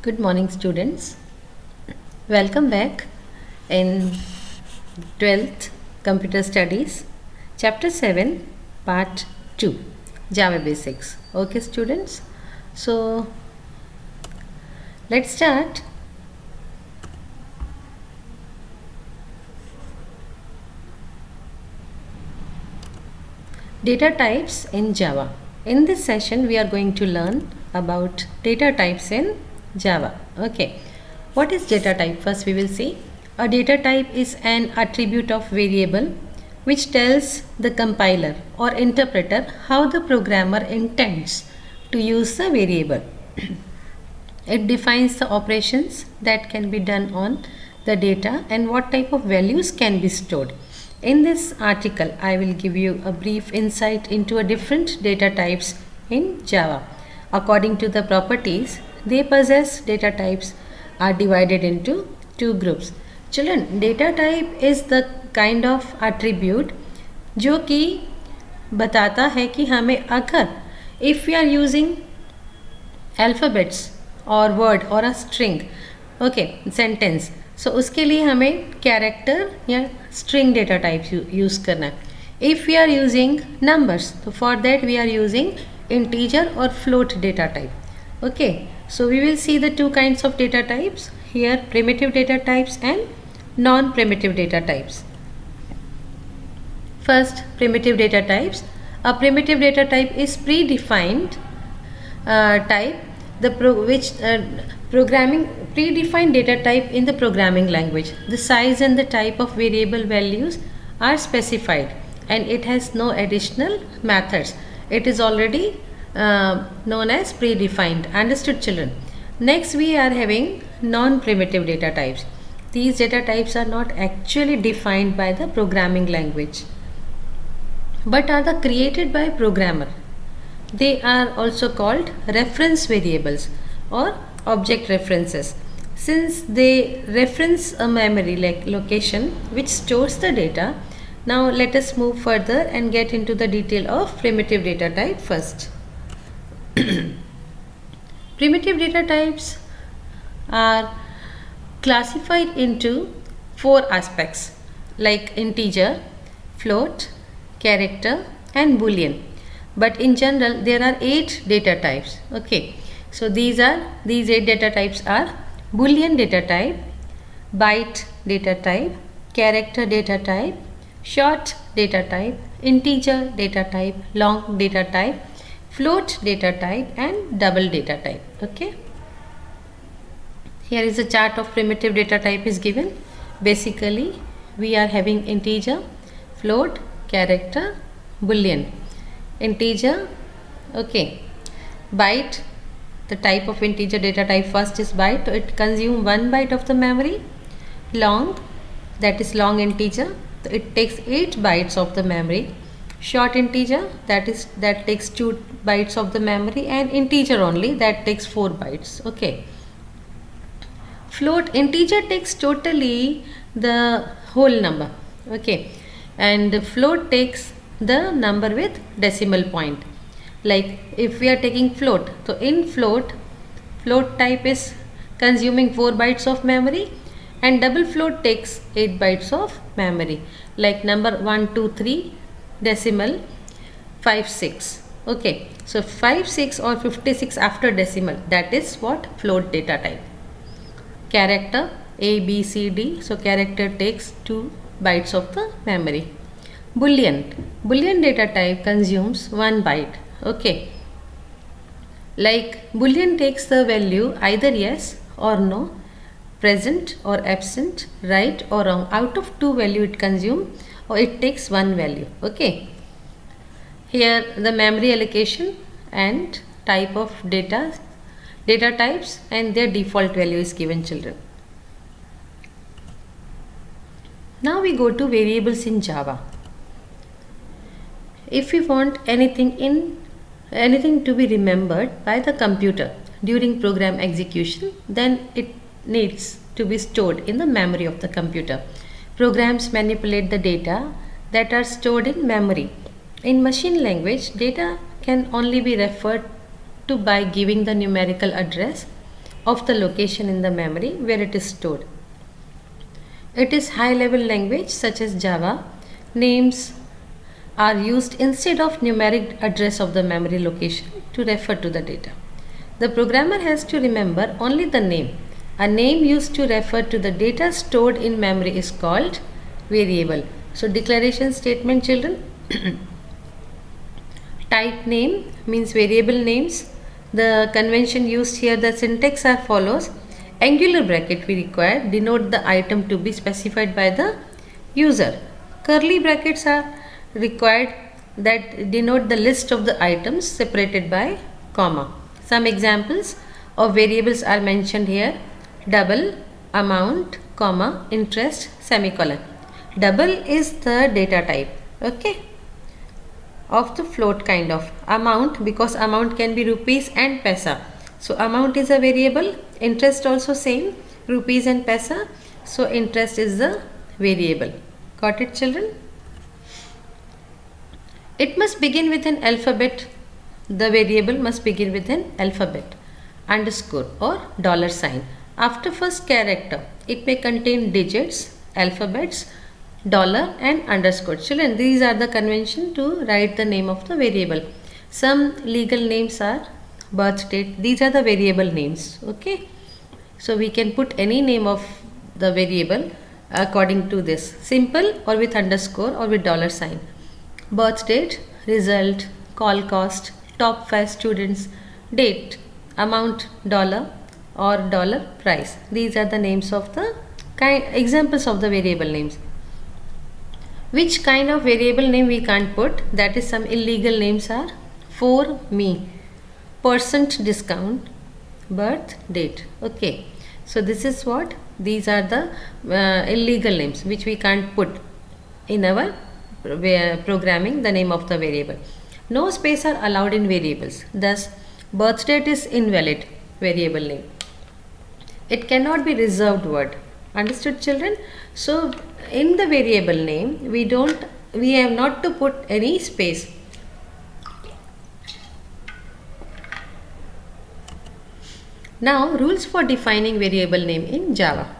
Good morning, students. Welcome back in 12th Computer Studies, Chapter 7, Part 2, Java Basics. Okay, students. So, let's start. Data types in Java. In this session, we are going to learn about data types in Java. Okay. What is data type? First, we will see. A data type is an attribute of variable which tells the compiler or interpreter how the programmer intends to use the variable. It defines the operations that can be done on the data and what type of values can be stored. In this article, I will give you a brief insight into a different data types in Java. According to the properties they possess, data types are divided into two groups. Children, data type is the kind of attribute जो कि बताता है कि हमें अगर if we are using alphabets और word और a string sentence, so उसके लिए हमें character या string data type use करना है. If we are using numbers, so for that we are using integer or float data type. Okay, so we will see the two kinds of data types here, primitive data types and non-primitive data types. First, primitive data types. A primitive data type is predefined type predefined data type in the programming language. The size and the type of variable values are specified and it has no additional methods. It is already known as predefined. Understood, children? Next, we are having non-primitive data types. These data types are not actually defined by the programming language but are created by programmer. They are also called reference variables or object references, since they reference a memory location which stores the data. Now let us move further and get into the detail of primitive data type first. Primitive data types are classified into four aspects like integer, float, character and boolean. But in general there are 8 data types. Okay, so these 8 data types are boolean data type, byte data type, character data type, short data type, integer data type, long data type, float data type and double data type. Okay, here is a chart of primitive data type is given. Basically we are having integer, float, character, boolean. Integer, okay, byte, the type of integer data type first is byte, so it consumes 1 byte of the memory. Long, that is long integer, so it takes 8 bytes of the memory. Short integer, that takes 2 bytes of the memory, and integer only, that takes 4 bytes. Okay, float, integer takes totally the whole number. Okay, and float takes the number with decimal point. Like if we are taking float, so in float type is consuming 4 bytes of memory and double float takes 8 bytes of memory, like number 1 2 3 decimal 5 6. Okay, so 5 6 or 56 after decimal, that is what float data type. Character A B C D, so character takes 2 bytes of the memory. Boolean data type consumes 1 byte. Okay, like boolean takes the value either yes or no, present or absent, right or wrong. Out of 2 value it consumes, or it takes 1 value. Okay, here the memory allocation and type of data types and their default value is given, children. Now we go to variables in Java. If we want anything to be remembered by the computer during program execution, then it needs to be stored in the memory of the computer. Programs manipulate the data that are stored in memory. In machine language, data can only be referred to by giving the numerical address of the location in the memory where it is stored. It is high-level language such as Java. Names are used instead of numeric address of the memory location to refer to the data. The programmer has to remember only the name. A name used to refer to the data stored in memory is called variable. So declaration statement, children. Type name means variable names. The convention used here, the syntax are follows. Angular bracket we require denote the item to be specified by the user. Curly brackets are required that denote the list of the items separated by comma. Some examples of variables are mentioned here. Double, amount, comma, interest, semicolon. Double is the data type, okay, of the float kind of. Amount, because amount can be rupees and paisa. So amount is a variable. Interest also same, rupees and paisa. So interest is the variable. Got it, children? It must begin with an alphabet. The variable must begin with an alphabet, underscore or dollar sign. After first character, it may contain digits, alphabets, dollar and underscore. Children, these are the convention to write the name of the variable. Some legal names are birth date. These are the variable names. Okay. So we can put any name of the variable according to this. Simple or with underscore or with dollar sign. Birth date, result, call cost, top 5 students, date, amount, dollar or dollar price. These are the names of the examples of the variable names. Which kind of variable name we can't put? That is, some illegal names are for me, percent discount, birth date. Okay, so this is what these are the illegal names which we can't put in our programming the name of the variable. No space are allowed in variables. Thus, birth date is invalid variable name. It cannot be reserved word. Understood, children? So in the variable name we have not to put any space. Now rules for defining variable name in Java.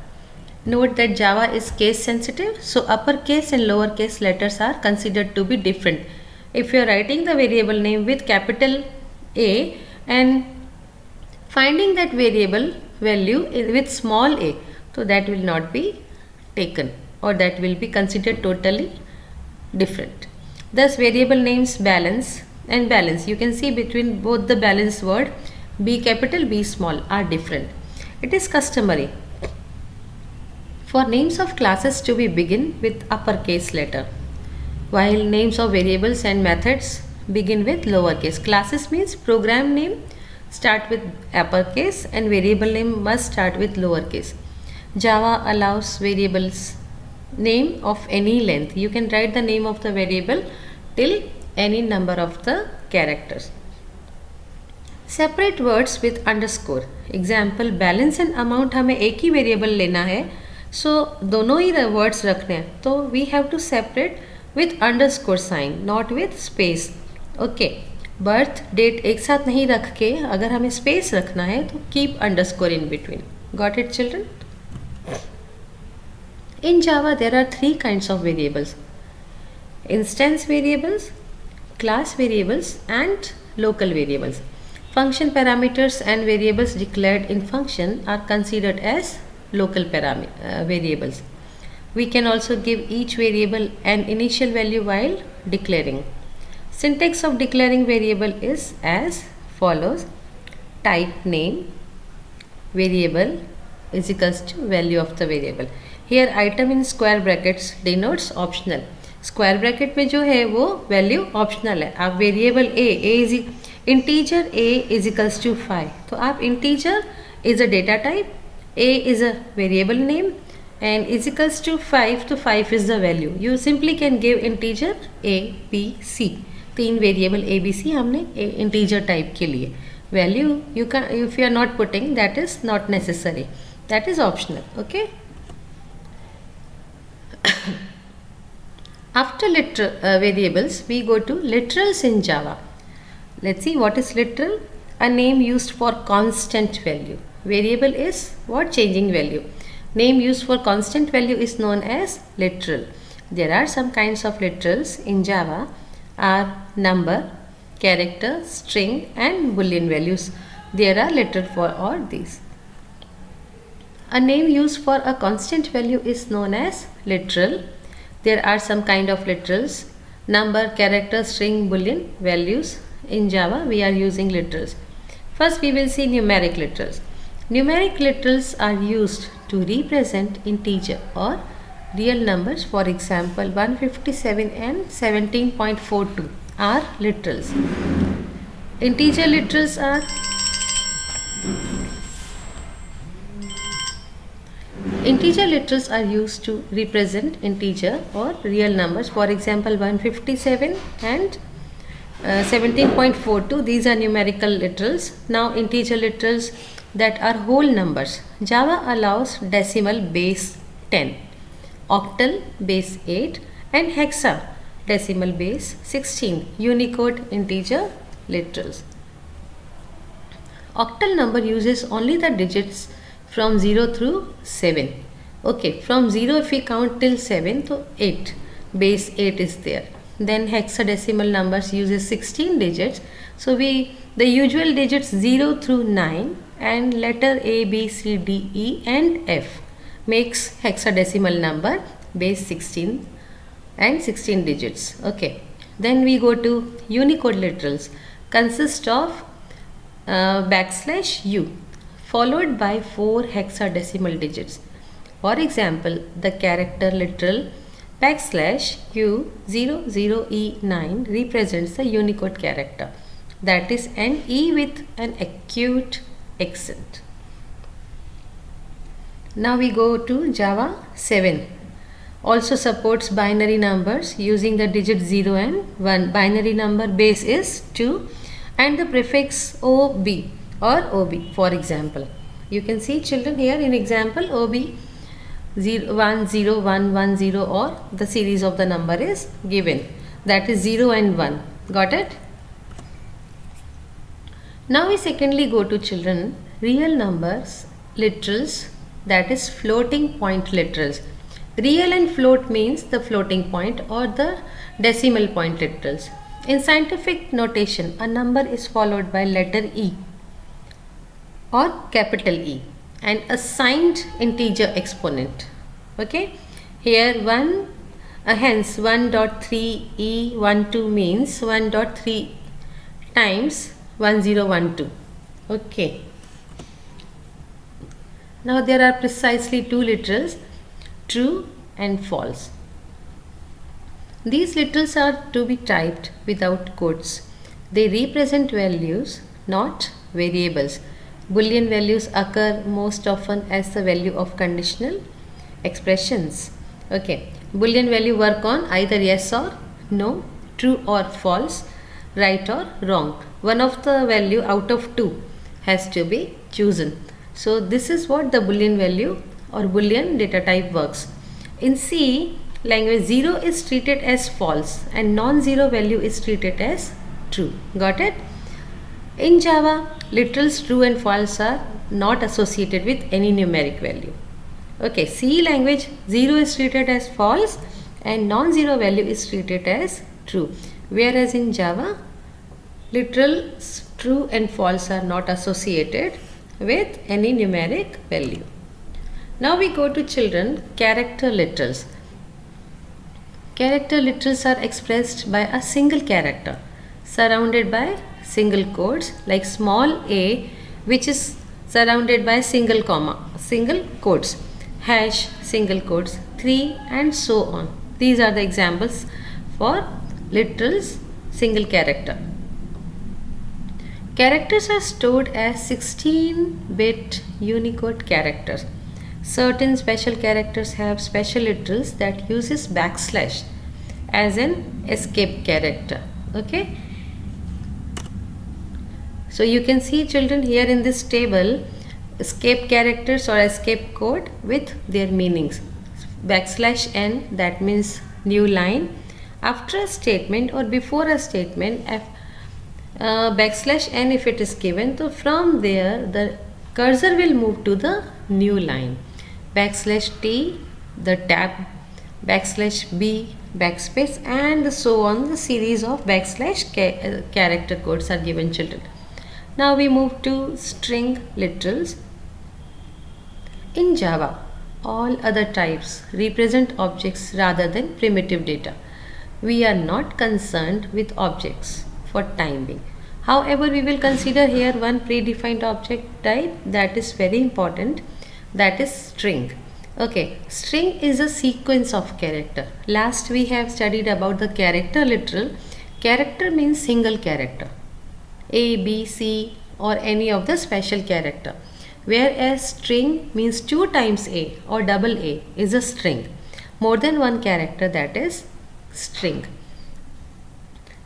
Note that Java is case sensitive, so uppercase and lowercase letters are considered to be different. If you are writing the variable name with capital A and finding that variable value with small a, so that will not be taken, or that will be considered totally different. Thus variable names balance and balance, you can see between both the balance word B capital B small are different. It is customary for names of classes to be begin with uppercase letter, while names of variables and methods begin with lowercase. Classes means program name start with uppercase and variable name must start with lowercase. Java allows variables name of any length. You can write the name of the variable till any number of the characters. Separate words with underscore. Example, balance and amount हमें एक ही variable लेना है, सो दोनों ही words रखने हैं, तो we have to separate with underscore sign, not with space. Okay, birth date एक साथ नहीं रख के अगर हमें स्पेस रखना है तो keep underscore in between. Got it children? In Java there are 3 kinds of variables: instance variables, class variables and local variables. Function parameters and variables declared in function are considered as local variables. We can also give each variable an initial value while declaring. Syntax of declaring variable is as follows: type name variable is equals to value of the variable. Here item in square brackets denotes optional. Square bracket में जो है वो value optional है. आप variable a is integer a is equals to 5, तो आप integer is a data type, a is a variable name and is equals to 5, तो 5 is the value. You simply can give integer a b c. 3 variable a b c हमने integer type के लिए. Value you can, if you are not putting, that is not necessary, that is optional. Okay. After literal variables, we go to literals in Java. Let's see what is literal. A name used for constant value. Variable is what? Changing value. Name used for constant value is known as literal. There are some kinds of literals in Java are number, character, string and boolean values. There are literal for all these. A name used for a constant value is known as literal. There are some kind of literals: number, character, string, boolean values. In Java we are using literals. First we will see numeric literals. Numeric literals are used to represent integer or real numbers. For example, 157 and 17.42 are literals. Integer literals are used to represent integer or real numbers. For example, 157 and 17.42, these are numerical literals. Now integer literals that are whole numbers. Java allows decimal base 10, octal base 8 and hexa decimal base 16 Unicode integer literals. Octal number uses only the digits from 0 through 7. Okay, from 0 if we count till 7, so 8, base 8 is there. Then hexadecimal numbers uses 16 digits. So the usual digits 0 through 9 and letter A, B, C, D, E and F makes hexadecimal number base 16 and 16 digits. Okay. Then we go to Unicode literals. Consist of \U followed by 4 hexadecimal digits. For example, the character literal \U00E9 represents the Unicode character, that is an E with an acute accent. Now we go to Java 7. Also supports binary numbers using the digit 0 and 1. Binary number base is 2 and the prefix OB or OB. For example, you can see children here in example OB 10110 or the series of the number is given, that is 0 and 1. Got it? Now we secondly go to children real numbers literals, that is floating point literals. Real and float means the floating point or the decimal point literals. In scientific notation, a number is followed by letter E or capital E and a signed integer exponent. Okay, here hence 1.3E12 means 1.3 times 1012. Okay, now there are precisely two literals, true and false. These literals are to be typed without quotes. They represent values, not variables. Boolean values occur most often as the value of conditional expressions. Okay, Boolean value work on either yes or no, true or false, right or wrong. One of the value out of two has to be chosen. So this is what the Boolean value or Boolean data type works. In C language, 0 is treated as false and non-zero value is treated as true. Got it? In Java, literals true and false are not associated with any numeric value. Okay, C language, 0 is treated as false and non-zero value is treated as true. Whereas in Java, literals true and false are not associated with any numeric value. Now we go to children character literals. Character literals are expressed by a single character surrounded by single quotes, like small a which is surrounded by single comma, single quotes, hash, single quotes, 3 and so on. These are the examples for literals single character. Characters are stored as 16-bit Unicode characters. Certain special characters have special literals that uses backslash as an escape character. Okay. So you can see children here in this table escape characters or escape code with their meanings. Backslash n, that means new line. After a statement or before a statement, backslash n if it is given, so from there the cursor will move to the new line. Backslash T, the tab, backslash B, backspace, and so on. The series of backslash character codes are given, children. Now we move to string literals. In Java, all other types represent objects rather than primitive data. We are not concerned with objects for time being. However, we will consider here one predefined object type that is very important, that is string. Okay, string is a sequence of character. Last we have studied about the character literal. Character means single character, A, B, C, or any of the special character. Whereas string means 2 times A or double A is a string. More than one character, that is string.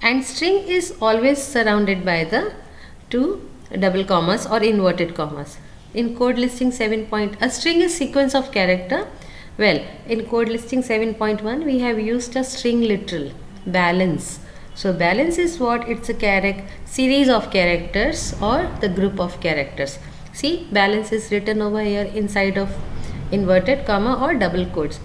And string is always surrounded by the 2 double commas or inverted commas. In code listing 7. A string is sequence of character. Well, in code listing 7.1 we have used a string literal, balance. So balance is what? It's a series of characters or the group of characters. See, balance is written over here inside of inverted comma or double quotes.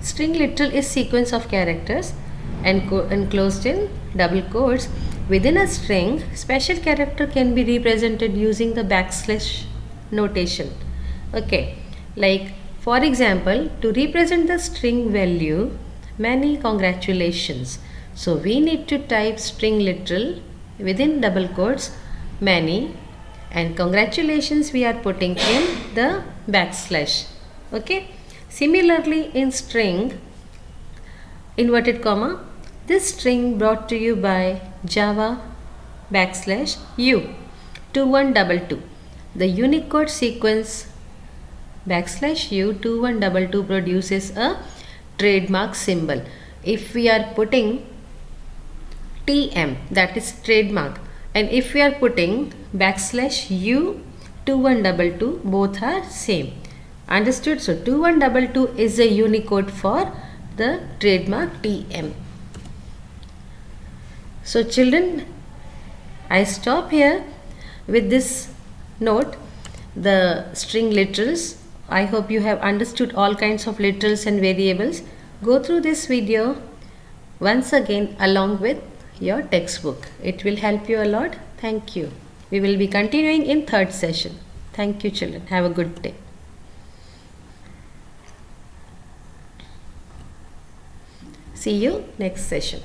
String literal is sequence of characters and enclosed in double quotes. Within a string, special character can be represented using the backslash notation. Okay, like for example, to represent the string value, many congratulations. So we need to type string literal within double quotes, many, and congratulations we are putting in the backslash. Okay. Similarly, in string inverted comma, this string brought to you by Java backslash U 2122. The Unicode sequence backslash U 2122 produces a trademark symbol. If we are putting TM, that is trademark, and if we are putting backslash U 2122, both are same. Understood? So 2122 is a Unicode for the trademark TM. So children, I stop here with this note, the string literals. I hope you have understood all kinds of literals and variables. Go through this video once again along with your textbook. It will help you a lot. Thank you. We will be continuing in third session. Thank you, children. Have a good day. See you next session.